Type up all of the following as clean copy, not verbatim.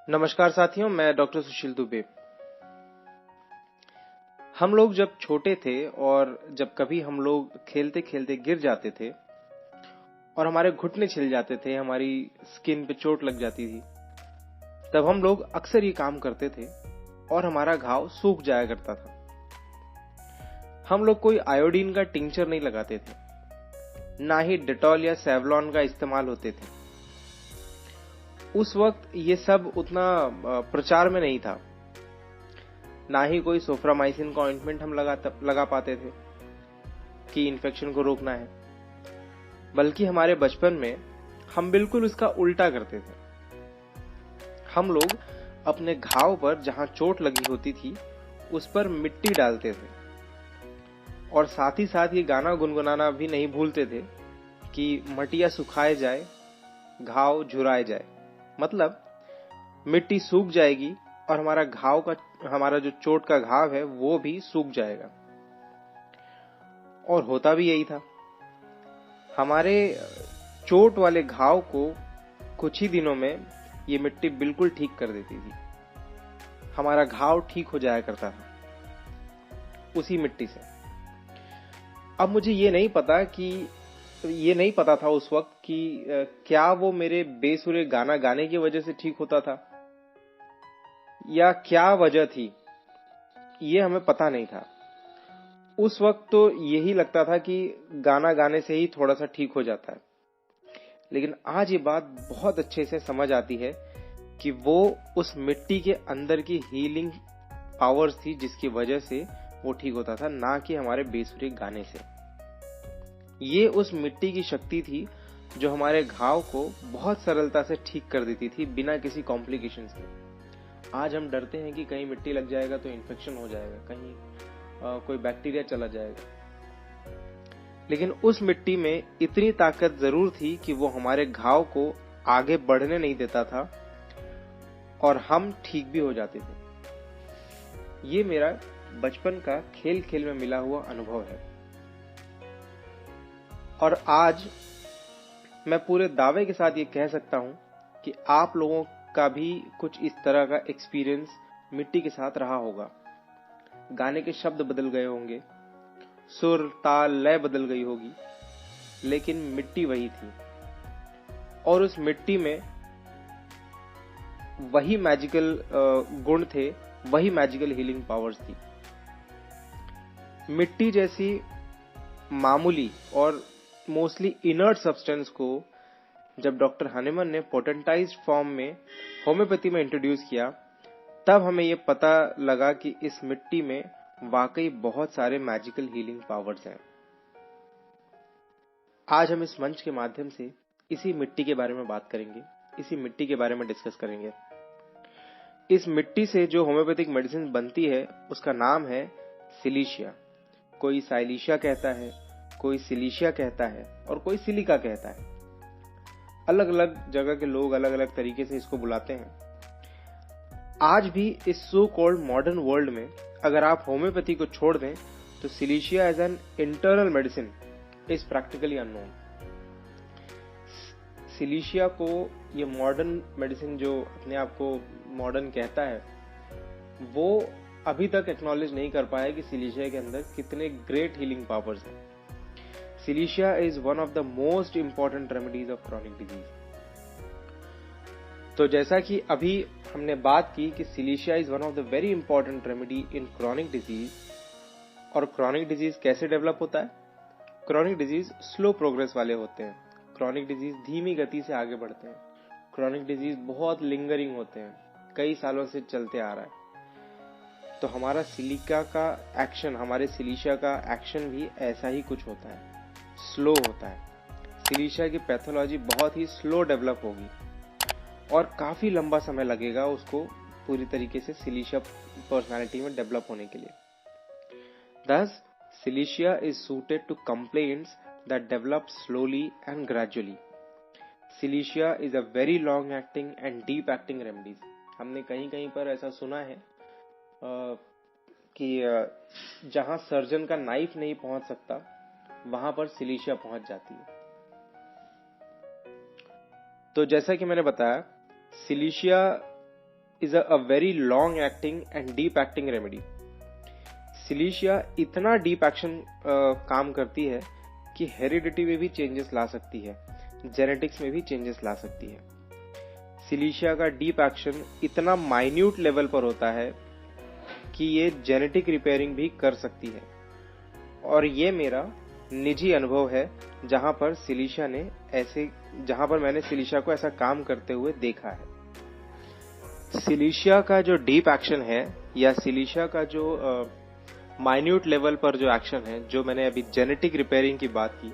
नमस्कार साथियों, मैं डॉक्टर सुशील दुबे। हम लोग जब छोटे थे और जब कभी हम लोग खेलते खेलते गिर जाते थे और हमारे घुटने छिल जाते थे, हमारी स्किन पे चोट लग जाती थी, तब हम लोग अक्सर ये काम करते थे और हमारा घाव सूख जाया करता था। हम लोग कोई आयोडीन का टिंचर नहीं लगाते थे, ना ही डेटॉल या सेवलॉन का इस्तेमाल होते थे। उस वक्त ये सब उतना प्रचार में नहीं था। ना ही कोई सोफ्रामाइसिन का ऑइंटमेंट हम लगा पाते थे कि इन्फेक्शन को रोकना है, बल्कि हमारे बचपन में हम बिल्कुल उसका उल्टा करते थे। हम लोग अपने घाव पर जहां चोट लगी होती थी उस पर मिट्टी डालते थे और साथ ही साथ ये गाना गुनगुनाना भी नहीं भूलते थे कि मटिया सुखाए जाए, घाव झुराए जाए। मतलब मिट्टी सूख जाएगी और हमारा जो चोट का घाव है वो भी सूख जाएगा। और होता भी यही था। हमारे चोट वाले घाव को कुछ ही दिनों में ये मिट्टी बिल्कुल ठीक कर देती थी। हमारा घाव ठीक हो जाया करता था उसी मिट्टी से। अब मुझे ये नहीं पता था उस वक्त कि क्या वो मेरे बेसुरे गाना गाने की वजह से ठीक होता था या क्या वजह थी, ये हमें पता नहीं था। उस वक्त तो यही लगता था कि गाना गाने से ही थोड़ा सा ठीक हो जाता है। लेकिन आज ये बात बहुत अच्छे से समझ आती है कि वो उस मिट्टी के अंदर की हीलिंग पावर्स थी जिसकी वजह से वो ठीक होता था, ना कि हमारे बेसुरे गाने से। ये उस मिट्टी की शक्ति थी जो हमारे घाव को बहुत सरलता से ठीक कर देती थी बिना किसी कॉम्प्लिकेशंस के। आज हम डरते हैं कि कहीं मिट्टी लग जाएगा तो इन्फेक्शन हो जाएगा, कहीं कोई बैक्टीरिया चला जाएगा। लेकिन उस मिट्टी में इतनी ताकत जरूर थी कि वो हमारे घाव को आगे बढ़ने नहीं देता था और हम ठीक भी हो जाते थे। ये मेरा बचपन का खेल खेल में मिला हुआ अनुभव है और आज मैं पूरे दावे के साथ ये कह सकता हूं कि आप लोगों का भी कुछ इस तरह का एक्सपीरियंस मिट्टी के साथ रहा होगा। गाने के शब्द बदल गए होंगे, सुर ताल लय बदल गई होगी, लेकिन मिट्टी वही थी और उस मिट्टी में वही मैजिकल गुण थे, वही मैजिकल हीलिंग पावर्स थी। मिट्टी जैसी मामूली और मोस्टली इनर्ट सब्सटेंस को जब डॉक्टर हनीमन ने पोटेंटाइज्ड फॉर्म में होम्योपैथी में इंट्रोड्यूस किया, तब हमें यह पता लगा कि इस मिट्टी में वाकई बहुत सारे मैजिकल हीलिंग पावर्स हैं। आज हम इस मंच के माध्यम से इसी मिट्टी के बारे में बात करेंगे, इसी मिट्टी के बारे में डिस्कस करेंगे। इस मिट्टी से जो होम्योपैथिक मेडिसिन बनती है उसका नाम है सिलिशिया। कोई साइलिशिया कहता है, कोई सिलिशिया कहता है और कोई सिलिका कहता है। अलग अलग जगह के लोग अलग अलग तरीके से इसको बुलाते हैं। आज भी इस सो कॉल्ड मॉडर्न वर्ल्ड में अगर आप होम्योपैथी को छोड़ दें तो silicea as an internal medicine is practically unknown. Silicea को ये मॉडर्न मेडिसिन जो अपने आप को मॉडर्न कहता है, वो अभी तक एक्नॉलेज नहीं कर पाया कि सिलिशिया के अंदर कितने ग्रेट हीलिंग पावर्स हैं। Silicea is one of the most important remedies of chronic disease. तो जैसा कि अभी हमने बात की कि silicea is one of the very important remedy in chronic disease, और क्रॉनिक डिजीज कैसे डेवलप होता है? क्रॉनिक डिजीज स्लो प्रोग्रेस वाले होते हैं, क्रॉनिक डिजीज धीमी गति से आगे बढ़ते हैं, क्रॉनिक डिजीज बहुत लिंगरिंग होते हैं, कई सालों से चलते आ रहा है। तो हमारा सिलिका का एक्शन, हमारे सिलिशिया का एक्शन भी ऐसा ही कुछ होता है, स्लो होता है। सिलिशिया की पैथोलॉजी बहुत ही स्लो डेवलप होगी और काफी लंबा समय लगेगा उसको पूरी तरीके से सिलिशिया पर्सनालिटी में डेवलप होने के लिए। Thus, Silicea is suited to complaints that develop slowly and gradually. Silicea is a very long acting and deep acting remedies. हमने कहीं कहीं पर ऐसा सुना है कि जहां सर्जन का नाइफ नहीं पहुंच सकता वहां पर सिलिशिया पहुंच जाती है। तो जैसा कि मैंने बताया, सिलिशिया is a very long acting and deep acting remedy. Silicea इतना डीप एक्शन काम करती है कि हेरिडिटी में भी चेंजेस ला सकती है, जेनेटिक्स में भी चेंजेस ला सकती है। सिलीशिया का डीप एक्शन इतना माइन्यूट लेवल पर होता है कि ये जेनेटिक रिपेयरिंग भी कर सकती है, और ये मेरा निजी अनुभव है जहां पर मैंने सिलीशिया को ऐसा काम करते हुए देखा है। सिलीशिया का जो डीप एक्शन है या सिलीशिया का जो माइन्यूट लेवल पर जो एक्शन है, जो मैंने अभी जेनेटिक रिपेयरिंग की बात की,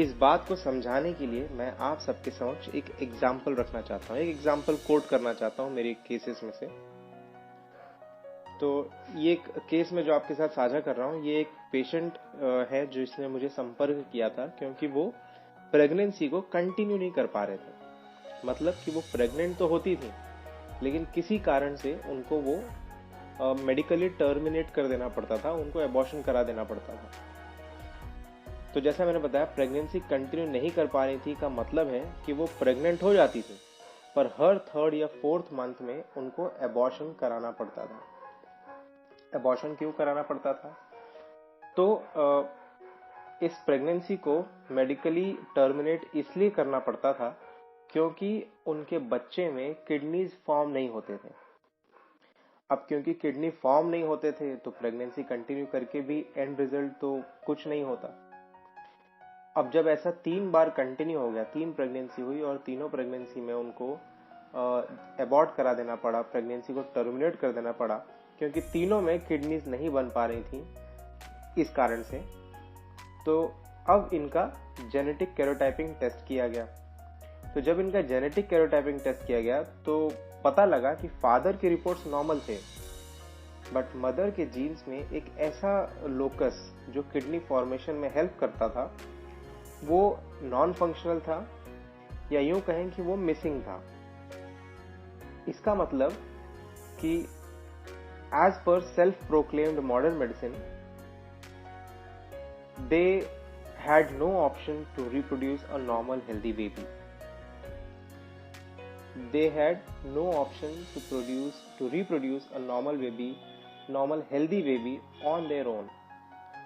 इस बात को समझाने के लिए मैं आप सबके समक्ष एक एग्जाम्पल रखना चाहता हूँ, एक एग्जाम्पल कोट करना चाहता हूँ मेरे केसेस में से। तो ये केस में जो आपके साथ साझा कर रहा हूँ, ये एक पेशेंट है जिसने मुझे संपर्क किया था क्योंकि वो प्रेगनेंसी को कंटिन्यू नहीं कर पा रहे थे। मतलब कि वो प्रेग्नेंट तो होती थी, लेकिन किसी कारण से उनको वो मेडिकली टर्मिनेट कर देना पड़ता था, उनको एबॉर्शन करा देना पड़ता था। तो जैसा मैंने बताया, प्रेगनेंसी कंटिन्यू नहीं कर पा रही थी का मतलब है कि वो प्रेग्नेंट हो जाती थी, पर हर 3rd या 4th मंथ में उनको एबॉर्शन कराना पड़ता था। एबॉर्शन क्यों कराना पड़ता था? तो इस प्रेगनेंसी को मेडिकली टर्मिनेट इसलिए करना पड़ता था क्योंकि उनके बच्चे में किडनीज फॉर्म नहीं होते थे। अब क्योंकि किडनी फॉर्म नहीं होते थे तो प्रेगनेंसी कंटिन्यू करके भी एंड रिजल्ट तो कुछ नहीं होता। अब जब ऐसा 3 बार कंटिन्यू हो गया, 3 प्रेगनेंसी हुई और तीनों प्रेगनेंसी में उनको एबॉर्ट करा देना पड़ा, प्रेगनेंसी को टर्मिनेट कर देना पड़ा क्योंकि तीनों में किडनीज नहीं बन पा रही थी इस कारण से। तो अब इनका जेनेटिक कैरोटाइपिंग टेस्ट किया गया। तो जब इनका जेनेटिक कैरोटाइपिंग टेस्ट किया गया तो पता लगा कि फादर की रिपोर्ट्स नॉर्मल थे, बट मदर के जीन्स में एक ऐसा लोकस जो किडनी फॉर्मेशन में हेल्प करता था, वो नॉन फंक्शनल था, या यूं कहें कि वो मिसिंग था। इसका मतलब कि as per self-proclaimed modern medicine, they had no option to reproduce a normal healthy baby. They had no option to reproduce a normal healthy baby on their own.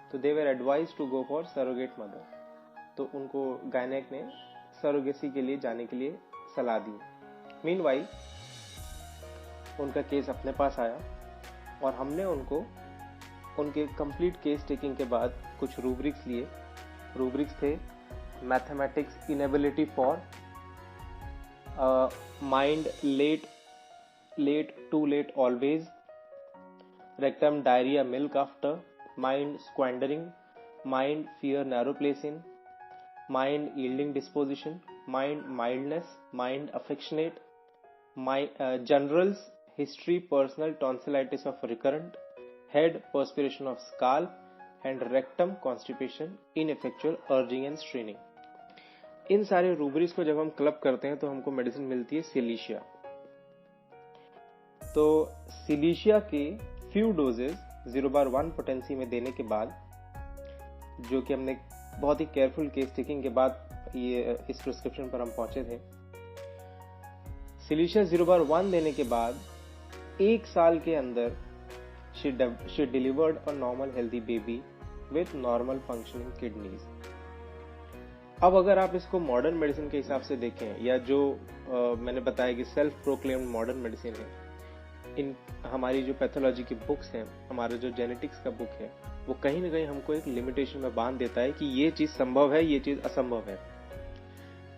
So they were advised to go for surrogate mother. तो उनको gynaec ने surrogacy के लिए जाने के लिए सलाह दी। Meanwhile उनका केस अपने पास आया और हमने उनको उनके कंप्लीट केस टेकिंग के बाद कुछ रूब्रिक्स लिए। रूब्रिक्स थे mathematics inability for mind late too late always, rectum diarrhoea milk after, mind squandering, mind fear narrow place in, mind yielding disposition, mind mildness, mind affectionate, generals, history, personal tonsillitis of recurrent, head perspiration of scalp, and rectum constipation, ineffectual urging and straining. इन सारे rubrics को जब हम club करते हैं तो हमको medicine मिलती है सिलीशिया। तो सिलीशिया के फ्यू डोजेस 0/1 पोटेंसी में देने के बाद, जो कि हमने बहुत ही केयरफुल केस टेकिंग के बाद ये इस प्रिस्क्रिप्शन पर हम पहुंचे थे। सिलीशिया 0/1 देने के बाद 1 साल के अंदर she delivered a normal healthy baby with normal functioning kidneys. अब अगर आप इसको मॉडर्न मेडिसिन के हिसाब से देखें, या जो मैंने बताया कि सेल्फ प्रोक्लेम्ड मॉडर्न मेडिसिन है, इन हमारी जो पैथोलॉजी की बुक्स हैं, हमारा जो जेनेटिक्स का बुक है, वो कहीं ना कहीं हमको एक लिमिटेशन में बांध देता है कि ये चीज संभव है, ये चीज असंभव है।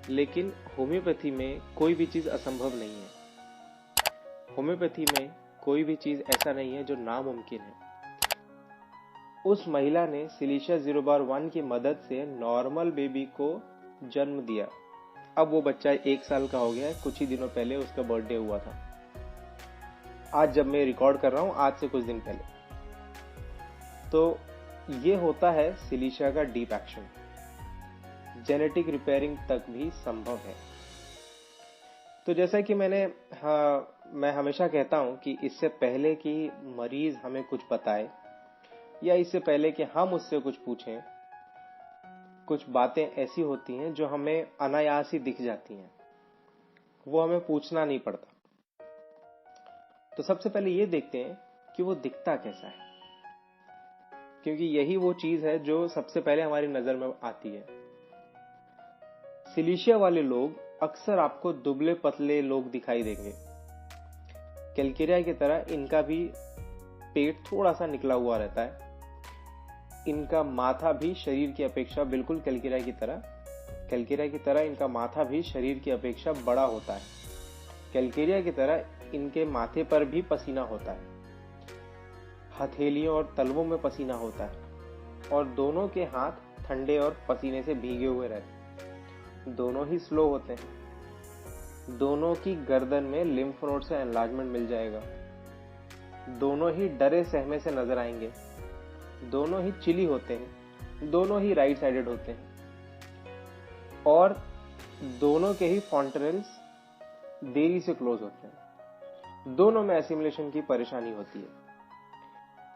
लेकिन होम्योपैथी में कोई भी चीज असंभव नहीं है। होम्योपैथी में कोई भी चीज ऐसा नहीं है जो नामुमकिन है। उस महिला ने सिलीशिया 0/1 की मदद से नॉर्मल बेबी को जन्म दिया। अब वो बच्चा 1 साल का हो गया है। कुछ ही दिनों पहले उसका बर्थडे हुआ था, आज जब मैं रिकॉर्ड कर रहा हूं, आज से कुछ दिन पहले। तो ये होता है सिलीशिया का डीप एक्शन। जेनेटिक रिपेयरिंग तक भी संभव है। तो जैसा कि मैं हमेशा कहता हूं कि इससे पहले कि मरीज हमें कुछ बताए, या इससे पहले कि हम उससे कुछ पूछें, कुछ बातें ऐसी होती हैं जो हमें अनायास ही दिख जाती हैं, वो हमें पूछना नहीं पड़ता। तो सबसे पहले ये देखते हैं कि वो दिखता कैसा है, क्योंकि यही वो चीज है जो सबसे पहले हमारी नजर में आती है। सिलिशिया वाले लोग अक्सर आपको दुबले पतले लोग दिखाई देंगे। कैलकेरिया की तरह इनका भी पेट थोड़ा सा निकला हुआ रहता है। इनका माथा भी शरीर की अपेक्षा बिल्कुल कैलकेरिया की तरह इनका माथा भी शरीर की अपेक्षा बड़ा होता है। कैलकेरिया की तरह इनके माथे पर भी पसीना होता है, हथेलियों और तलवों में पसीना होता है, और दोनों के हाथ ठंडे और पसीने से भीगे हुए रहते हैं। दोनों ही स्लो होते हैं। दोनों की गर्दन में लिम्फ नोड से एनलार्जमेंट मिल जाएगा। दोनों ही डरे सहमे से नजर आएंगे। दोनों ही चिली होते हैं। दोनों ही राइट साइडेड होते हैं, और दोनों के ही फॉन्टेनल्स देरी से क्लोज होते हैं। दोनों में एसिमिलेशन की परेशानी होती है।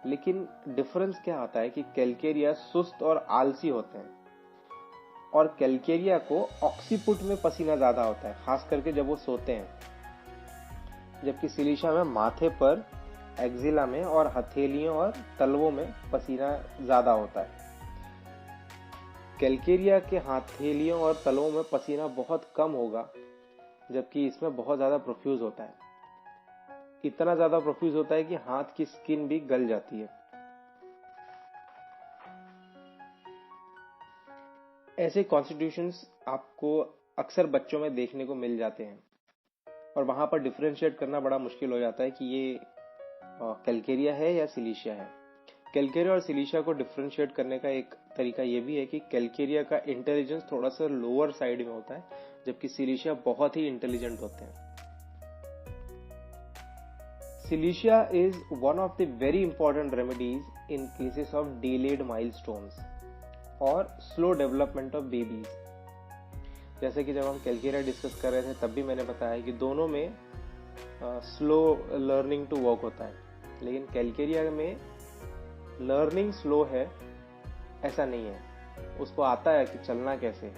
लेकिन डिफरेंस क्या आता है कि कैलकेरिया सुस्त और आलसी होते हैं, और कैलकेरिया को ऑक्सीपुट में पसीना ज्यादा होता है, खास करके जब वो सोते हैं, जबकि सिलिशिया में माथे पर, एक्जिला में और हथेलियों और तलवों में पसीना ज्यादा होता है। कैलकेरिया के हथेलियों और तलवों में पसीना बहुत कम होगा, जबकि इसमें बहुत ज्यादा प्रोफ्यूज होता है। इतना ज्यादा प्रोफ्यूज होता है कि हाथ की स्किन भी गल जाती है। ऐसे कॉन्स्टिट्यूशंस आपको अक्सर बच्चों में देखने को मिल जाते हैं, और वहां पर डिफरेंशिएट करना बड़ा मुश्किल हो जाता है कि ये कैलकेरिया है या सिलिशिया है। कैलकेरिया और सिलिशिया को डिफरेंशिएट करने का एक तरीका ये भी है कि कैलकेरिया का इंटेलिजेंस थोड़ा सा लोअर साइड में होता है, जबकि सिलिशिया बहुत ही इंटेलिजेंट होते हैं। सिलिशिया is one of the very important remedies in cases of delayed milestones और slow development of babies। जैसे कि जब हम कैलकेरिया डिस्कस कर रहे थे तब भी मैंने बताया कि दोनों में स्लो लर्निंग टू वॉक होता है, लेकिन कैलकेरिया में लर्निंग स्लो है ऐसा नहीं है। उसको आता है कि चलना कैसे है,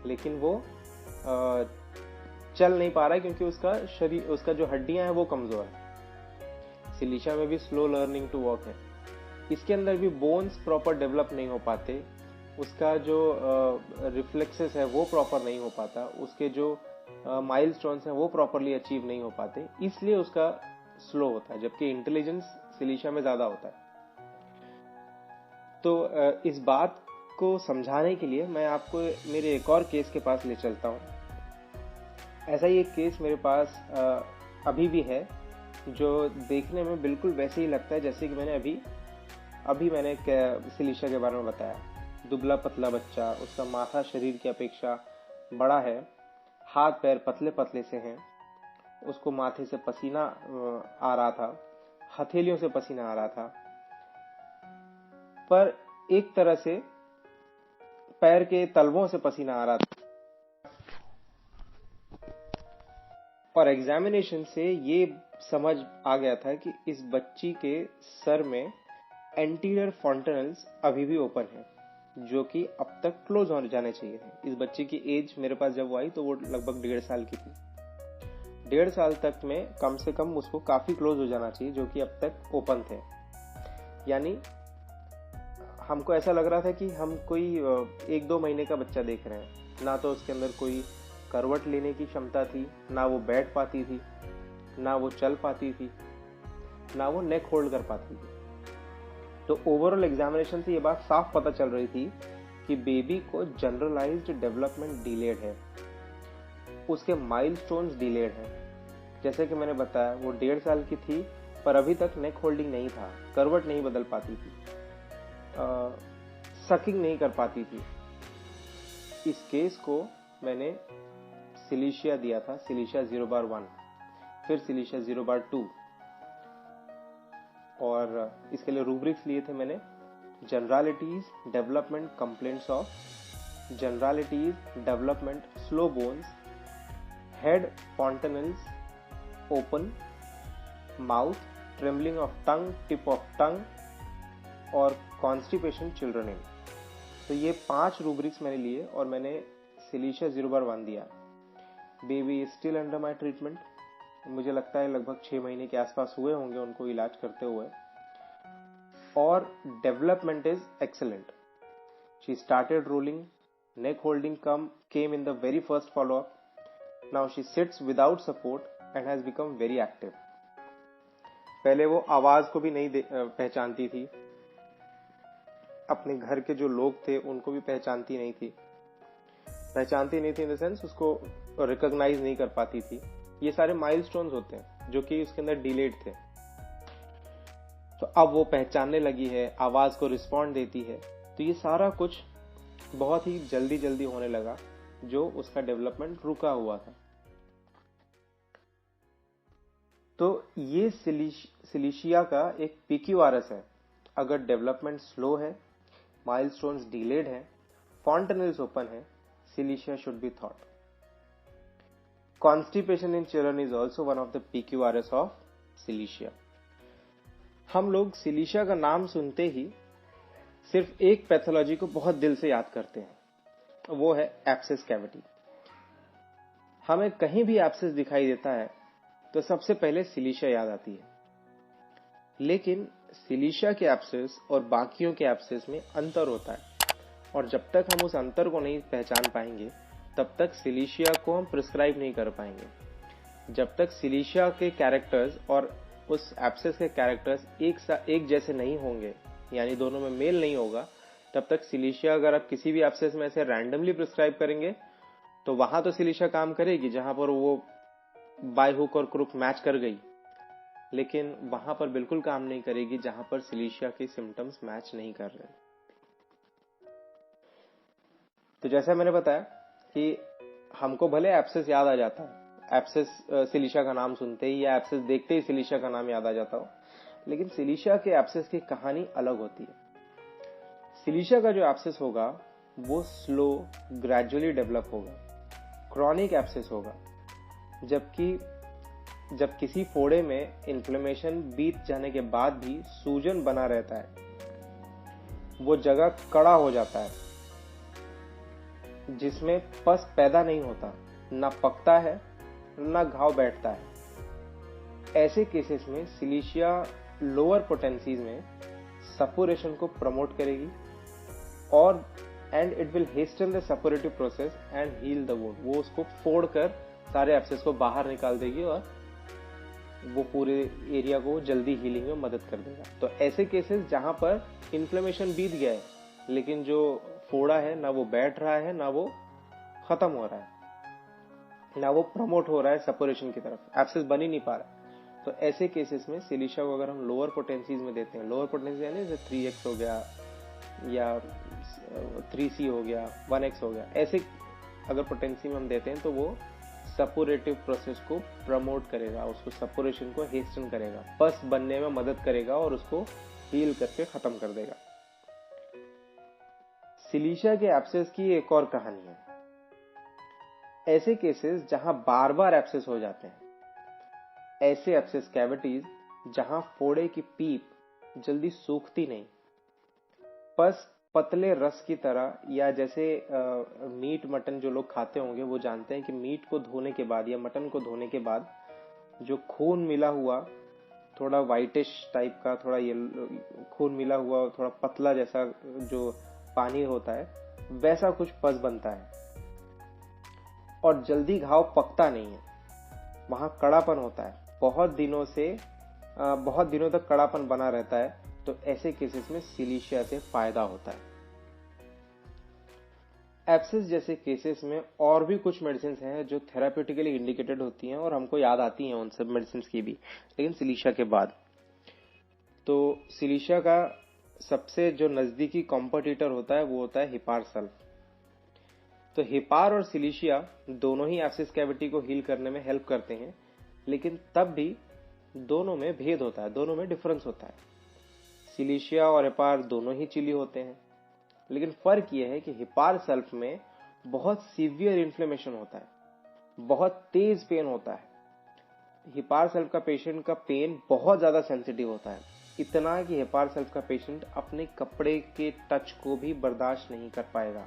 लेकिन वो चल नहीं पा रहा है क्योंकि उसका जो हड्डियां हैं वो कमजोर है। सिलिशिया में भी स्लो लर्निंग टू वॉक है। इसके अंदर भी बोन्स प्रॉपर डेवलप नहीं हो पाते, उसका जो रिफ्लेक्सेस है वो प्रॉपर नहीं हो पाता, उसके जो माइलस्टोन्स हैं वो प्रॉपरली अचीव नहीं हो पाते, इसलिए उसका स्लो होता है, जबकि इंटेलिजेंस सिलिशिया में ज्यादा होता है। तो इस बात को समझाने के लिए मैं आपको मेरे एक और केस के पास ले चलता हूँ। ऐसा ही एक केस मेरे पास अभी भी है, जो देखने में बिल्कुल वैसे ही लगता है जैसे कि मैंने सिलिशिया के बारे में बताया। दुबला पतला बच्चा, उसका माथा शरीर की अपेक्षा बड़ा है, हाथ पैर पतले पतले से हैं, उसको माथे से पसीना आ रहा था, हथेलियों से पसीना आ रहा था, पर एक तरह से पैर के तलवों से पसीना आ रहा था। और एग्जामिनेशन से ये समझ आ गया था कि इस बच्ची के सर में एंटीरियर फॉन्टेनल्स अभी भी ओपन है, जो कि अब तक क्लोज हो जाने चाहिए थे। इस बच्चे की एज मेरे पास जब वो आई तो वो लगभग 1.5 साल की थी। 1.5 साल तक में कम से कम उसको काफी क्लोज हो जाना चाहिए, जो कि अब तक ओपन थे। यानी हमको ऐसा लग रहा था कि हम कोई 1-2 महीने का बच्चा देख रहे हैं। ना तो उसके अंदर कोई करवट लेने की क्षमता थी, ना वो बैठ पाती थी, ना वो चल पाती थी, ना वो नेक होल्ड कर पाती थी। तो ओवरऑल एग्जामिनेशन से ये बात साफ पता चल रही थी कि बेबी को जनरलाइज्ड डेवलपमेंट डिलेड है, उसके माइलस्टोन्स डिलेड हैं। जैसे कि मैंने बताया वो 1.5 साल की थी, पर अभी तक नेक होल्डिंग नहीं था, करवट नहीं बदल पाती थी, सकिंग नहीं कर पाती थी। इस केस को मैंने सिलिशिया दिया था, सिलिशिया 0/1, फिर सिलिशिया 0/2, और इसके लिए रूब्रिक्स लिए थे मैंने। Generalities, development complaints of generalities, development slow bones, head fontanelles open, mouth, trembling of tongue, tip of tongue और कॉन्स्टिपेशन चिल्ड्रन इन। तो ये 5 रूब्रिक्स मैंने लिए और मैंने सिलिशिया 0/1 दिया। Baby is still under my treatment, मुझे लगता है लगभग 6 महीने के आसपास हुए होंगे उनको इलाज करते हुए, और development is excellent. She started rolling, neck holding came in the very first follow up. Now she sits without support and has become very active. पहले वो आवाज को भी नहीं पहचानती थी, अपने घर के जो लोग थे उनको भी पहचानती नहीं थी इन द सेंस उसको रिकॉग्नाइज नहीं कर पाती थी. ये सारे माइलस्टोन्स होते हैं जो कि उसके अंदर डिलेड थे. तो अब वो पहचानने लगी है, आवाज को रिस्पॉन्ड देती है. तो ये सारा कुछ बहुत ही जल्दी होने लगा, जो उसका डेवलपमेंट रुका हुआ था. तो ये सिलीशिया का एक PQRS है. अगर डेवलपमेंट स्लो है, माइलस्टोन्स डिलेड है, फॉन्टेनल्स ओपन है, silicea should be thought. Constipation in children is also one of the PQRS of silicea. हम लोग सिलीशिया का नाम सुनते ही सिर्फ एक पैथोलॉजी को बहुत दिल से याद करते हैं, वो है एब्सेस कैविटी. हमें कहीं भी एब्सेस दिखाई देता है तो सबसे पहले सिलीशिया याद आती है. लेकिन सिलीशिया के एब्सेस और बाकियों के एब्सेस में अंतर होता है, और जब तक हम उस अंतर को नहीं पहचान पाएंगे तब तक सिलीशिया को हम प्रिस्क्राइब नहीं कर पाएंगे. जब तक सिलीशिया के कैरेक्टर्स और उस एब्सेस के कैरेक्टर्स एक जैसे नहीं होंगे, यानी दोनों में मेल नहीं होगा, तब तक सिलीशिया अगर आप किसी भी एब्सेस में से रैंडमली प्रिस्क्राइब करेंगे तो वहां तो सिलीशिया काम करेगी जहां पर वो बाय हुक और क्रुक मैच कर गई, लेकिन वहां पर बिल्कुल काम नहीं करेगी जहां पर सिलीशिया के सिम्टम्स मैच नहीं कर रहे. तो जैसा मैंने बताया कि हमको भले एब्सेस याद आ जाता है, एब्सेस सिलीशिया का नाम सुनते ही या एब्सेस देखते ही सिलीशिया का नाम याद आ जाता हो, लेकिन सिलीशिया के एब्सेस की कहानी अलग होती है. सिलीशिया का जो एब्सेस होगा वो स्लो ग्रेजुअली डेवलप होगा, क्रॉनिक एब्सेस होगा. जबकि जब किसी फोड़े में इन्फ्लेमेशन बीत जाने के बाद भी सूजन बना रहता है, वो जगह कड़ा हो जाता है जिसमें पस पैदा नहीं होता, ना पकता है ना घाव बैठता है. ऐसे केसेस में सिलीशिया लोअर पोटेंसीज में सपोरेशन को प्रमोट करेगी और and it will hasten the suppurative process and heal the wound. वो उसको फोड़कर सारे एब्सेस को बाहर निकाल देगी और वो पूरे एरिया को जल्दी हीलिंग में मदद कर देगा. तो ऐसे केसेस जहां पर इन्फ्लेमेशन बीत गया है लेकिन जो फोड़ा है ना वो बैठ रहा है, ना वो खत्म हो रहा है, ना वो प्रमोट हो रहा है सपोरेशन की तरफ, एब्सेस बन ही नहीं पा रहा है, तो ऐसे केसेस में सिलीशिया को अगर हम लोअर पोटेंसीज में देते हैं, लोअर पोटेंसी यानी जैसे 3x हो गया या 3c हो गया, 1x हो गया, ऐसे अगर पोटेंसी में हम देते हैं तो वो सपोरेटिव प्रोसेस को प्रमोट करेगा, उसको सपोरेशन को हेस्टन करेगा, पस बनने में मदद करेगा और उसको हील करके खत्म कर देगा. सिलीशिया के एब्सेस की एक और कहानी है. ऐसे केसेस जहां बार बार एब्सेस हो जाते हैं, ऐसे एब्सेस कैविटीज जहां फोड़े की पीप जल्दी सूखती नहीं, पस पतले रस की तरह, या जैसे मीट मटन जो लोग खाते होंगे वो जानते हैं कि मीट को धोने के बाद या मटन को धोने के बाद जो खून मिला हुआ थोड़ा वाइटिश टाइप का, थोड़ा येलो खून मिला हुआ थोड़ा पतला जैसा जो पानी होता है, वैसा कुछ पस बनता है और जल्दी घाव पकता नहीं है, वहां कड़ापन होता है, बहुत दिनों तक कड़ापन बना रहता है. तो ऐसे केसेस में सिलीशिया से फायदा होता है. एब्सेस जैसे केसेस में और भी कुछ मेडिसिन हैं जो थेराप्यूटिकली इंडिकेटेड होती हैं और हमको याद आती हैं उन सब मेडिसिन की भी, लेकिन सिलीशिया के बाद. तो सिलीशिया का सबसे जो नजदीकी कॉम्पिटिटर होता है वो होता है हिपार सल्फ. तो हिपार और सिलीशिया दोनों ही एब्सेस कैविटी को हील करने में हेल्प करते हैं, लेकिन तब भी दोनों में भेद होता है, दोनों में डिफरेंस होता है. सिलीशिया और हिपार दोनों ही चिली होते हैं, लेकिन फर्क यह है कि हिपार सल्फ में बहुत सीवियर इन्फ्लेमेशन होता है, बहुत तेज पेन होता है. हिपार सल्फ का पेशेंट का पेन बहुत ज्यादा सेंसिटिव होता है, इतना कि हिपार सल्फ का पेशेंट अपने कपड़े के टच को भी बर्दाश्त नहीं कर पाएगा.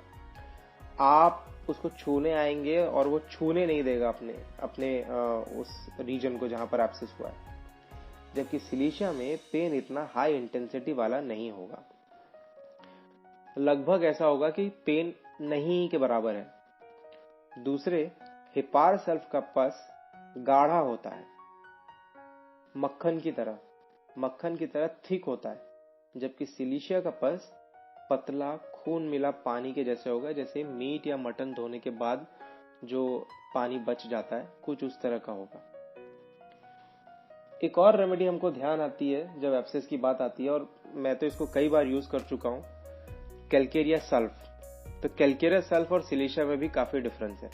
आप उसको छूने आएंगे और वो छूने नहीं देगा अपने अपने उस रीजन को जहां पर एब्सेस हुआ है। जबकि सिलिशिया में पेन इतना हाई इंटेंसिटी वाला नहीं होगा, लगभग ऐसा होगा कि पेन नहीं के बराबर है। दूसरे, हेपार सल्फ का पस गाढ़ा होता है, मक्खन की तरह थिक होता है, जबकि सिलिशिया का पस पतला खून मिला पानी के जैसे होगा, जैसे मीट या मटन धोने के बाद जो पानी बच जाता है, कुछ उस तरह का होगा। एक और रेमेडी हमको ध्यान आती है जब एब्सेस की बात आती है, और मैं तो इसको कई बार यूज कर चुका हूं, कैलकेरिया सल्फ। तो कैलकेरिया सल्फ और सिलिशिया में भी काफी डिफरेंस है।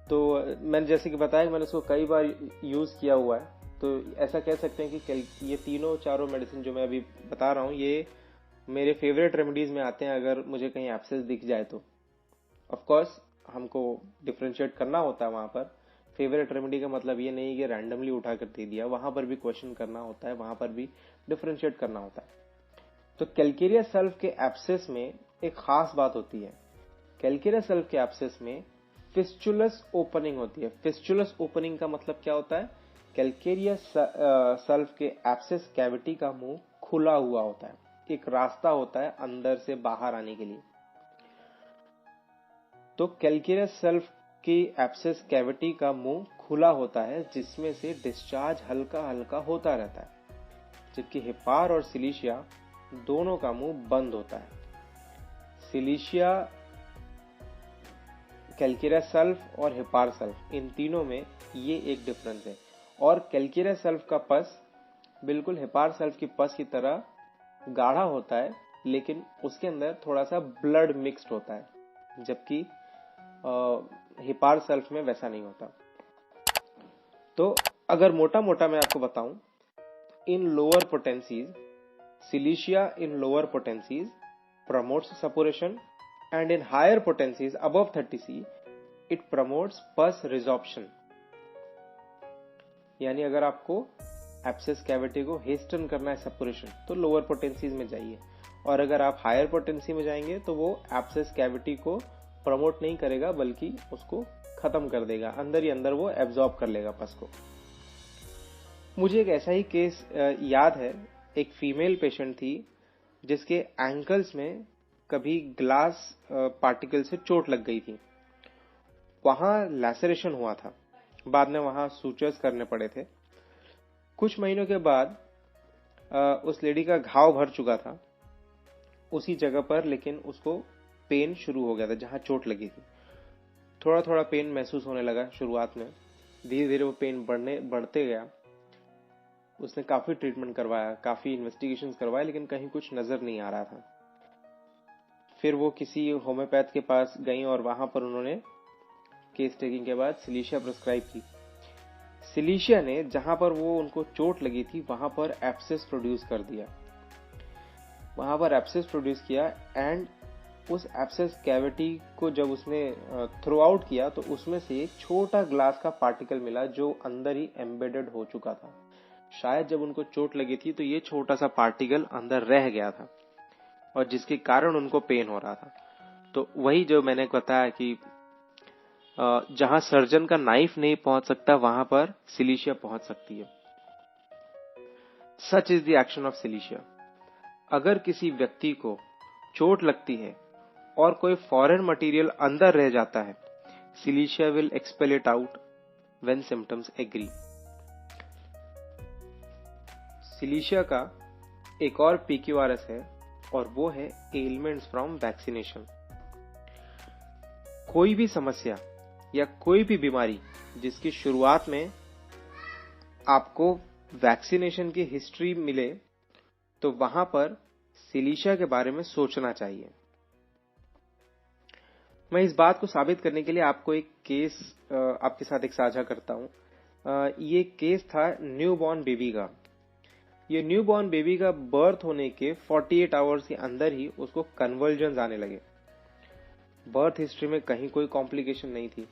तो मैंने जैसे कि बताया, मैंने इसको कई बार यूज किया हुआ है। तो ऐसा कह सकते हैं कि ये तीनों चारों मेडिसिन जो मैं अभी बता रहा हूँ, ये मेरे फेवरेट रेमेडीज में आते हैं अगर मुझे कहीं एब्सेस दिख जाए तो। ऑफ कोर्स हमको डिफरेंशिएट करना होता है वहां पर। फेवरेट रेमेडी का मतलब ये नहीं कि रैंडमली उठा कर दे दिया, वहां पर भी क्वेश्चन करना होता है, वहां पर भी डिफरेंशिएट करना होता है। तो कैलकेरिया सल्फ के एब्सेस में एक खास बात होती है। कैलकेरिया सल्फ के एब्सेस में फिस्चुलस ओपनिंग होती है। फिस्चुलस ओपनिंग का मतलब क्या होता है? कैलकेरिया सल्फ के एब्सेस कैविटी का मुंह खुला हुआ होता है, एक रास्ता होता है अंदर से बाहर आने के लिए। तो कैलकेरिया सल्फ की एब्सेस कैविटी का मुंह खुला होता है, जिसमें से डिस्चार्ज हल्का हल्का होता रहता है, जबकि हेपार और सिलिशिया दोनों का मुंह बंद होता है। सिलिशिया, कैलकेरिया सल्फ और हेपार सल्फ, इन तीनों में ये एक डिफरेंस है। और कैलकेरिया सल्फ का पस बिल्कुल हेपार सल्फ की पस की तरह गाढ़ा होता है, लेकिन उसके अंदर थोड़ा सा ब्लड मिक्स्ड होता है, जबकि हेपार सल्फ में वैसा नहीं होता। तो अगर मोटा मोटा मैं आपको बताऊं, in lower potencies, silicea in lower potencies promotes suppuration, and in higher potencies above 30C it promotes pus resorption। यानी अगर आपको एब्सेस कैविटी को हेस्टन करना है सपुरेशन, तो लोअर पोटेंसीज में जाइए, और अगर आप हायर पोटेंसी में जाएंगे तो वो एब्सेस कैविटी को प्रमोट नहीं करेगा, बल्कि उसको खत्म कर देगा, अंदर ही अंदर वो एब्जॉर्ब कर लेगा पस को। मुझे एक ऐसा ही केस याद है। एक फीमेल पेशेंट थी जिसके एंकल्स में कभी ग्लास पार्टिकल से चोट लग गई थी, वहां लैसरेशन हुआ था, बाद में वहां सूचर्स करने पड़े थे। कुछ महीनों के बाद उस लेडी का घाव भर चुका था उसी जगह पर, लेकिन उसको पेन शुरू हो गया था जहां चोट लगी थी। थोड़ा थोड़ा पेन महसूस होने लगा शुरुआत में, धीरे धीरे वो पेन बढ़ते गया। उसने काफी ट्रीटमेंट करवाया, काफी इन्वेस्टिगेशंस करवाए, लेकिन कहीं कुछ नजर नहीं आ रहा था। फिर वो किसी होम्योपैथ के पास गई और वहां पर उन्होंने केस टेकिंग के बाद सिलिशिया प्रिस्क्राइब की। सिलिशिया ने जहां पर वो उनको चोट लगी थी वहां पर एब्सेस प्रोड्यूस कर दिया, वहां पर एब्सेस प्रोड्यूस किया, एंड उस एब्सेस कैविटी को जब उसने थ्रो आउट किया तो उसमें से एक छोटा ग्लास का पार्टिकल मिला जो अंदर ही एम्बेडेड हो चुका था। शायद जब उनको चोट लगी थी तो ये छोटा सा पार्टिकल अंदर रह गया था, और जिसके कारण उनको पेन हो रहा था। तो वही जो मैंने बताया कि जहां सर्जन का नाइफ नहीं पहुंच सकता, वहां पर सिलिशिया पहुंच सकती है। Such is the action of silicea. अगर किसी व्यक्ति को चोट लगती है और कोई फॉरेन मटेरियल अंदर रह जाता है, silicea will expel it out when symptoms agree. Silicea का एक और पीक्यूआरएस है, और वो है एलिमेंट्स फ्रॉम वैक्सीनेशन। कोई भी समस्या या कोई भी बीमारी जिसकी शुरुआत में आपको वैक्सीनेशन की हिस्ट्री मिले, तो वहां पर सिलिशिया के बारे में सोचना चाहिए। मैं इस बात को साबित करने के लिए आपको एक केस आपके साथ एक साझा करता हूं। ये केस था न्यूबॉर्न बेबी का। ये न्यूबॉर्न बेबी का बर्थ होने के 48 आवर्स के अंदर ही उसको कन्वर्जन्स आने लगे। बर्थ हिस्ट्री में कहीं कोई कॉम्प्लिकेशन नहीं थी,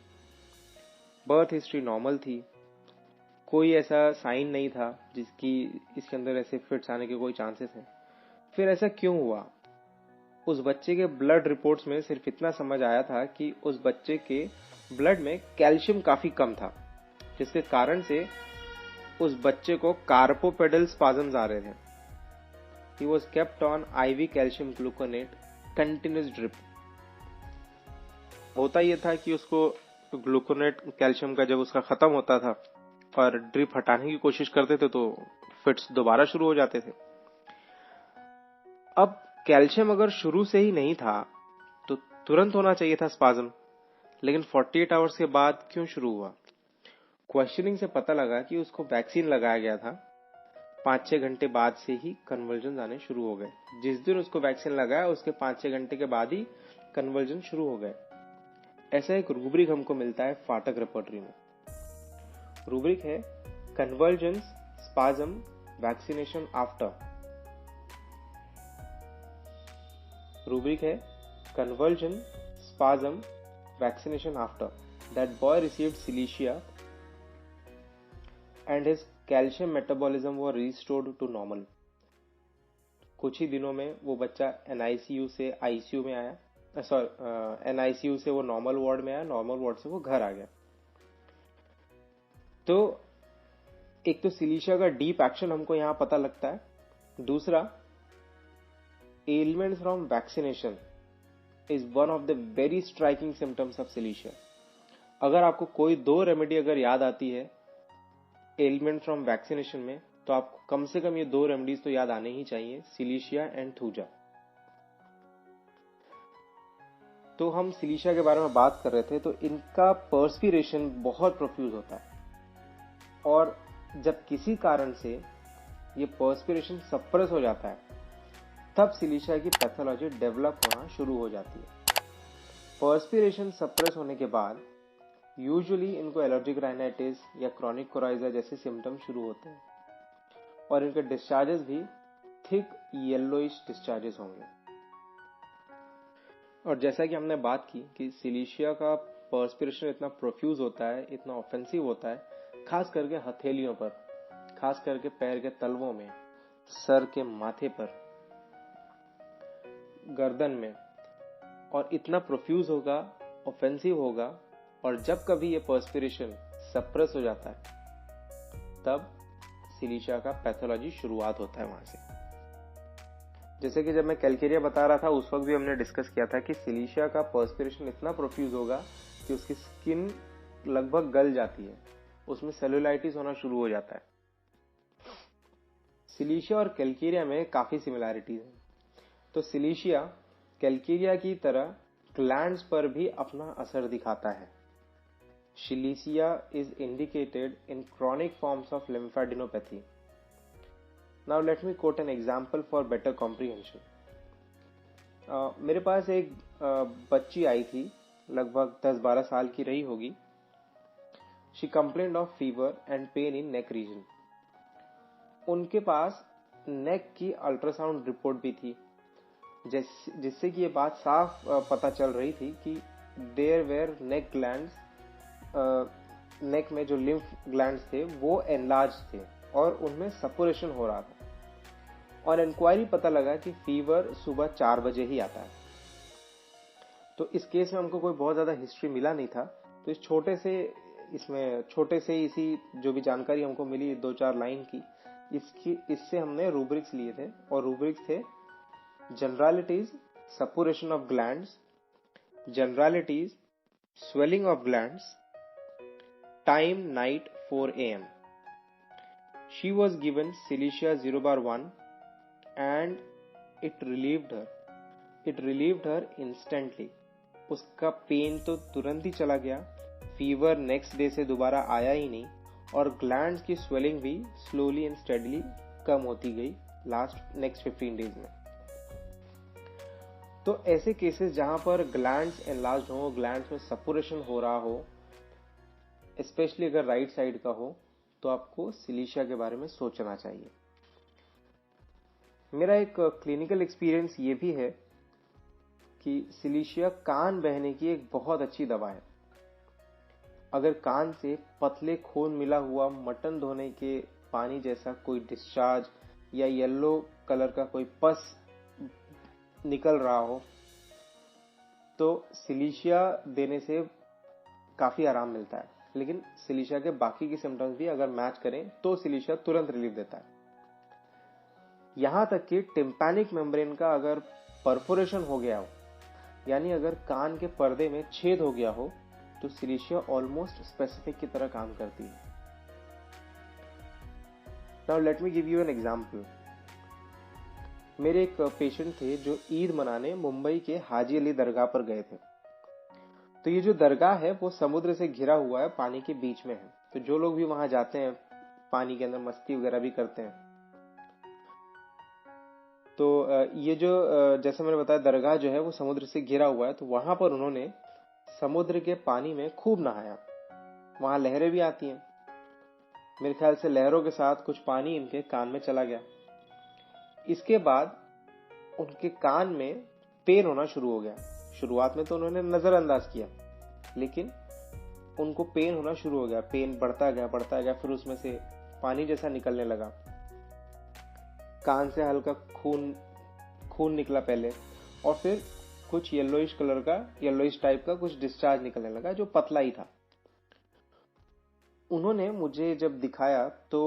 बर्थ हिस्ट्री नॉर्मल थी, कोई ऐसा साइन नहीं था जिसकी इसके अंदर ऐसे फिट्स आने के कोई चांसेस हैं। फिर ऐसा क्यों हुआ? उस बच्चे के ब्लड रिपोर्ट्स में सिर्फ इतना समझ आया था कि उस बच्चे के ब्लड में कैल्शियम काफी कम था, जिसके कारण से उस बच्चे को कार्पोपेडल स्पाजम्स आ रहे थे। He was kept on IV calcium gluconate continuous drip। होता ये था कि उसको ग्लूकोनेट कैल्शियम का जब उसका खत्म होता था और ड्रिप हटाने की कोशिश करते थे तो फिट्स दोबारा शुरू हो जाते थे। अब कैल्शियम अगर शुरू से ही नहीं था तो तुरंत होना चाहिए था स्पाज्म, लेकिन 48 आवर्स के बाद क्यों शुरू हुआ? क्वेश्चनिंग से पता लगा कि उसको वैक्सीन लगाया गया था। 5-6 घंटे बाद से ही कन्वर्जन आने शुरू हो गए। जिस दिन उसको वैक्सीन लगाया उसके 5-6 घंटे के बाद ही कन्वर्जन शुरू हो गए। ऐसा एक रूब्रिक हमको मिलता है फाटक रिपोर्टरी में। रूब्रिक है convergence spasm vaccination after. Rubric है conversion spasm vaccination after. That boy received silicea and his calcium metabolism were restored to normal. कुछ ही दिनों में वो बच्चा NICU से ICU में आया, NICU से वो नॉर्मल वार्ड में आया, नॉर्मल वार्ड से वो घर आ गया। तो एक तो सिलीशिया का डीप एक्शन हमको यहां पता लगता है। दूसरा, ailments from vaccination is one of the very striking symptoms of silicea. अगर आपको कोई 2 रेमेडी अगर याद आती है एलिमेंट फ्रॉम वैक्सीनेशन में, तो आपको कम से कम ये 2 रेमेडीज तो याद आने ही चाहिए, सिलीशिया एंड थूजा। तो हम सिलीशिया के बारे में बात कर रहे थे, तो इनका पर्स्पिरेशन बहुत प्रोफ्यूज होता है और जब किसी कारण से ये पर्स्पिरेशन सप्रेस हो जाता है तब सिलीशिया की पैथोलॉजी डेवलप होना शुरू हो जाती है। पर्स्पिरेशन सप्रेस होने के बाद यूजुअली इनको एलर्जिक राइनाइटिस या क्रॉनिक कोराइजा जैसे सिम्टम शुरू होते हैं और इनके डिस्चार्जेस भी थिक येलोइश डिस्चार्जेस होंगे। और जैसा कि हमने बात की कि सिलीशिया का पर्स्पिरेशन इतना प्रोफ्यूज होता है, इतना ऑफेंसिव होता है, खास करके हथेलियों पर, खास करके पैर के तलवों में, सर के माथे पर, गर्दन में, और इतना प्रोफ्यूज होगा, ऑफेंसिव होगा। और जब कभी ये पर्स्पिरेशन सप्रेस हो जाता है तब सिलीशिया का पैथोलॉजी शुरुआत होता है वहां से। जैसे कि जब मैं कैलकेरिया बता रहा था उस वक्त भी हमने डिस्कस किया था कि सिलीशिया का पर्स्पिरेशन इतना प्रोफ्यूज होगा कि उसकी स्किन लगभग गल जाती है, उसमें सेलुलाइटिस होना शुरू हो जाता है। सिलीशिया और कैलकेरिया में काफी सिमिलैरिटीज है। तो सिलीशिया कैलकेरिया की तरह ग्लैंड्स पर भी अपना असर दिखाता है। Silicea is indicated in chronic forms of lymphadenopathy. Now let me quote an example for better comprehension. मेरे पास एक बच्ची आई थी, लगभग 10-12 साल की रही होगी। She complained of fever and pain in neck region. उनके पास नेक की अल्ट्रासाउंड रिपोर्ट भी थी, जिससे कि ये बात साफ पता चल रही थी कि देयर वेर नेक ग्लैंड्स, नेक में जो लिम्फ ग्लैंड्स थे वो एनलार्ज थे और उनमें सपुरेशन हो रहा था। और इंक्वायरी पता लगा कि फीवर सुबह 4 बजे ही आता है। तो इस केस में हमको कोई बहुत ज्यादा हिस्ट्री मिला नहीं था, तो छोटे से इसी जो भी जानकारी हमको मिली 2-4 लाइन की, इससे हमने रूब्रिक्स लिए थे। और रूब्रिक्स थे generalities, suppuration of glands, generalities, swelling of glands, time night 4 AM. She was given Silicea 0/1 and it relieved her. It relieved her instantly. उसका पेन तो तुरंत ही चला गया, फीवर नेक्स्ट डे से दोबारा आया ही नहीं और ग्लैंड्स की स्वेलिंग भी स्लोली एंड स्टेडली कम होती गई नेक्स्ट 15 डेज में। तो ऐसे केसेस जहां पर ग्लैंड्स एनलार्ज हो, ग्लैंड्स में सपुरेशन हो रहा हो, स्पेशली अगर राइट साइड का हो, तो आपको सिलीशिया के बारे में सोचना चाहिए। मेरा एक क्लिनिकल एक्सपीरियंस ये भी है कि सिलीशिया कान बहने की एक बहुत अच्छी दवा है। अगर कान से पतले खून मिला हुआ मटन धोने के पानी जैसा कोई डिस्चार्ज या येलो कलर का कोई पस निकल रहा हो, तो सिलिशिया देने से काफी आराम मिलता है। लेकिन सिलिशिया के बाकी के सिम्टम्स भी अगर मैच करें तो सिलिशिया तुरंत रिलीफ देता है। यहां तक कि टिम्पैनिक मेम्ब्रेन का अगर परफोरेशन हो गया हो, यानी अगर कान के पर्दे में छेद हो गया हो, तो सिलिशिया ऑलमोस्ट स्पेसिफिक की तरह काम करती है। Now let me give you an example. मेरे एक पेशेंट थे जो ईद मनाने मुंबई के हाजी अली दरगाह पर गए थे। तो ये जो दरगाह है वो समुद्र से घिरा हुआ है, पानी के बीच में है। तो जो लोग भी वहां जाते हैं पानी के अंदर मस्ती वगैरह भी करते हैं। तो ये जो जैसे मैंने बताया दरगाह जो है वो समुद्र से घिरा हुआ है, तो वहां पर उन्होंने समुद्र के पानी में खूब नहाया। वहां लहरें भी आती हैं। मेरे ख्याल से लहरों के साथ कुछ पानी इनके कान में चला गया। इसके बाद उनके कान में पेन होना शुरू हो गया। शुरुआत में तो उन्होंने नजरअंदाज किया, लेकिन उनको पेन होना शुरू हो गया। पेन बढ़ता गया, फिर उसमें से पानी जैसा निकलने लगा। कान से हल्का खून निकला पहले, और फिर कुछ येलोइश टाइप का कुछ डिस्चार्ज निकलने लगा जो पतला ही था। उन्होंने मुझे जब दिखाया तो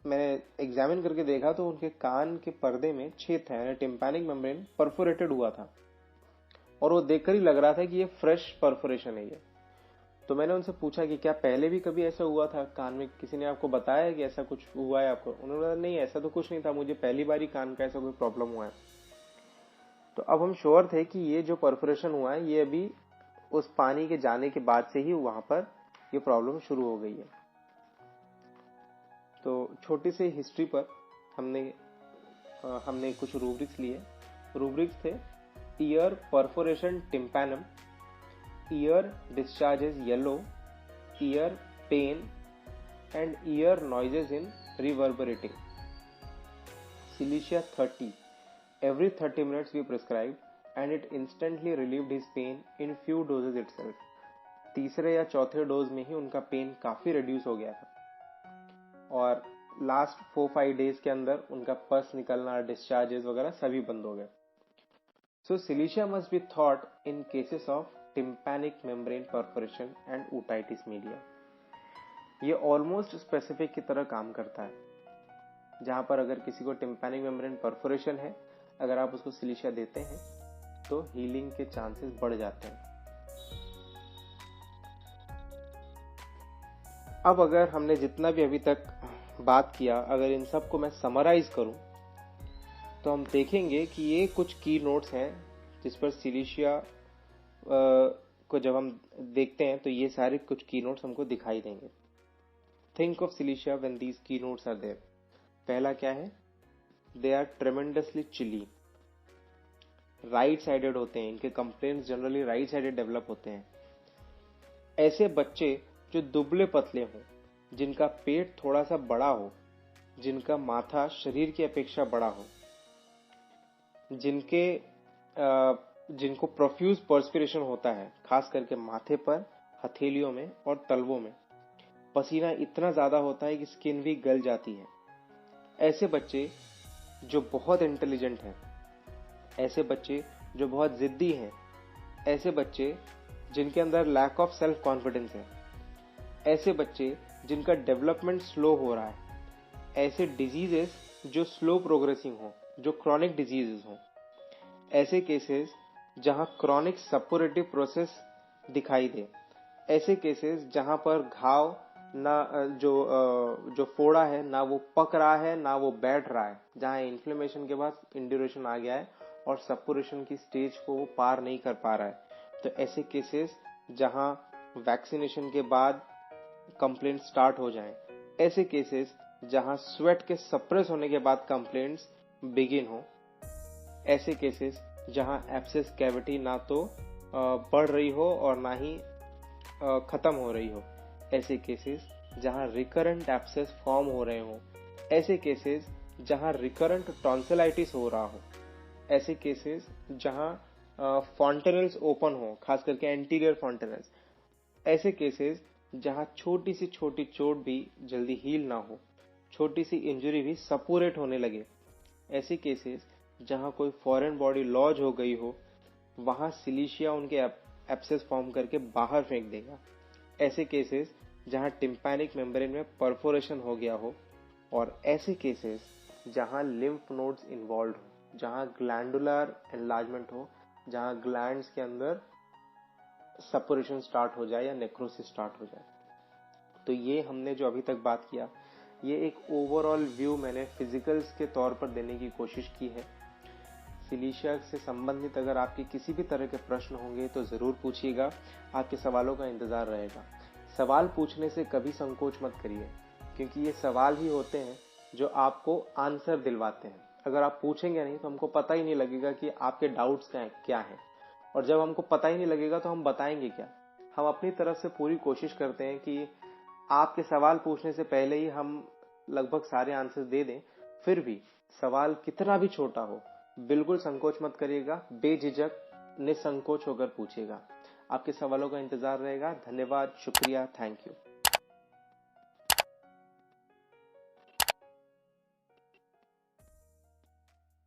मैंने एग्जामिन करके देखा तो उनके कान के पर्दे में छेद था, यानी टिम्पैनिक मेम्ब्रेन परफोरेटेड हुआ था, और वो देखकर ही लग रहा था कि ये फ्रेश परफोरेशन है ये। तो मैंने उनसे पूछा कि क्या पहले भी कभी ऐसा हुआ था कान में, किसी ने आपको बताया कि ऐसा कुछ हुआ है आपको? उन्होंने बोला नहीं, ऐसा तो कुछ नहीं था, मुझे पहली बार ही कान का ऐसा कोई प्रॉब्लम हुआ है। तो अब हम श्योर थे कि ये जो परफोरेशन हुआ है ये अभी उस पानी के जाने के बाद से ही वहां पर ये प्रॉब्लम शुरू हो गई है। तो छोटी सी हिस्ट्री पर हमने कुछ रूब्रिक्स लिए। रूब्रिक्स थे ear perforation tympanum, ear discharges yellow, ear pain and ear noises in reverberating. Silicea 30 every 30 minutes we prescribed and it instantly relieved his pain in few doses itself. तीसरे या चौथे dose में ही उनका pen काफी reduce हो गया था, और लास्ट 4-5 डेज के अंदर उनका पस निकलना, डिस्चार्जेस वगैरह सभी बंद हो गए। So silicea must be thought in cases of tympanic membrane perforation and otitis media. ये ऑलमोस्ट स्पेसिफिक की तरह काम करता है। जहां पर अगर किसी को टिम्पैनिक मेम्ब्रेन परफोरेशन है, अगर आप उसको सिलिशिया देते हैं तो हीलिंग के चांसेस बढ़ जाते हैं। अब अगर हमने जितना भी अभी तक बात किया, अगर इन सब को मैं समराइज करूं तो हम देखेंगे कि ये कुछ की नोट्स हैं जिस पर सिलिशिया को जब हम देखते हैं तो ये सारे कुछ की नोट्स हमको दिखाई देंगे। Think of silicea when these key notes are there. पहला क्या है? They are tremendously chilly, right sided होते हैं। इनके complaints generally right sided develop होते हैं। ऐसे बच्चे जो दुबले पतले हों, जिनका पेट थोड़ा सा बड़ा हो, जिनका माथा शरीर की अपेक्षा बड़ा हो, जिनको प्रोफ्यूज पर्सपिरेशन होता है, खास करके माथे पर, हथेलियों में और तलवों में पसीना इतना ज्यादा होता है कि स्किन भी गल जाती है। ऐसे बच्चे जो बहुत इंटेलिजेंट हैं, ऐसे बच्चे जो बहुत जिद्दी हैं, ऐसे बच्चे जिनके अंदर लैक ऑफ सेल्फ कॉन्फिडेंस है, ऐसे बच्चे जिनका डेवलपमेंट स्लो हो रहा है, ऐसे डिजीजेस जो स्लो प्रोग्रेसिंग हो, जो क्रॉनिक डिजीजेस हो, ऐसे केसेस जहां क्रॉनिक सपोरेटिव प्रोसेस दिखाई दे, ऐसे केसेस जहां पर घाव ना जो फोड़ा है ना वो पक रहा है ना वो बैठ रहा है, जहां इन्फ्लेमेशन के बाद इंड्यूरेशन आ गया है और सपोरेशन की स्टेज को वो पार नहीं कर पा रहा है। तो ऐसे केसेस जहां वैक्सीनेशन के बाद कंप्लेंट स्टार्ट हो जाएं, ऐसे केसेस जहां स्वेट के सप्रेस होने के बाद कंप्लेंट्स बिगिन हो, ऐसे केसेस जहां एब्सेस कैविटी ना तो बढ़ रही हो और ना ही खत्म हो रही हो, ऐसे केसेस जहां रिकरेंट एब्सेस फॉर्म हो रहे हो, ऐसे केसेस जहां रिकरेंट टॉन्सिलाइटिस हो रहा हो, ऐसे केसेस जहां फॉन्टेनल्स ओपन हो, खास करके एंटीरियर फॉन्टेनल्स, ऐसे केसेस जहां छोटी सी छोटी चोट भी जल्दी हील ना हो, छोटी सी इंजरी भी सपोरेट होने लगे, ऐसे केसेस जहां कोई फॉरेन बॉडी लॉज हो गई हो, वहां सिलिशिया उनके एब्सेस फॉर्म करके बाहर फेंक देगा। ऐसे केसेस जहां टिम्पैनिक मेम्ब्रेन में परफोरेशन हो गया हो, और ऐसे केसेस जहां लिम्फ नोड्स इन्वॉल्व हो, जहां ग्लैंडुलर एनलार्जमेंट हो, जहां ग्लैंड्स के अंदर सपोरेशन स्टार्ट हो जाए या नेक्रोसिस स्टार्ट हो जाए। तो ये हमने जो अभी तक बात किया, ये एक ओवरऑल व्यू मैंने फिजिकल्स के तौर पर देने की कोशिश की है। सिलिशिया से संबंधित अगर आपके किसी भी तरह के प्रश्न होंगे तो जरूर पूछिएगा, आपके सवालों का इंतजार रहेगा। सवाल पूछने से कभी संकोच मत करिए, क्योंकि ये सवाल ही होते हैं जो आपको आंसर दिलवाते हैं। अगर आप पूछेंगे नहीं तो हमको पता ही नहीं लगेगा कि आपके डाउट्स क्या हैं, और जब हमको पता ही नहीं लगेगा तो हम बताएंगे क्या। हम अपनी तरफ से पूरी कोशिश करते हैं कि आपके सवाल पूछने से पहले ही हम लगभग सारे आंसर दे दें। फिर भी सवाल कितना भी छोटा हो, बिल्कुल संकोच मत करिएगा, बेझिझक निसंकोच होकर पूछिएगा। आपके सवालों का इंतजार रहेगा। धन्यवाद, शुक्रिया, थैंक यू।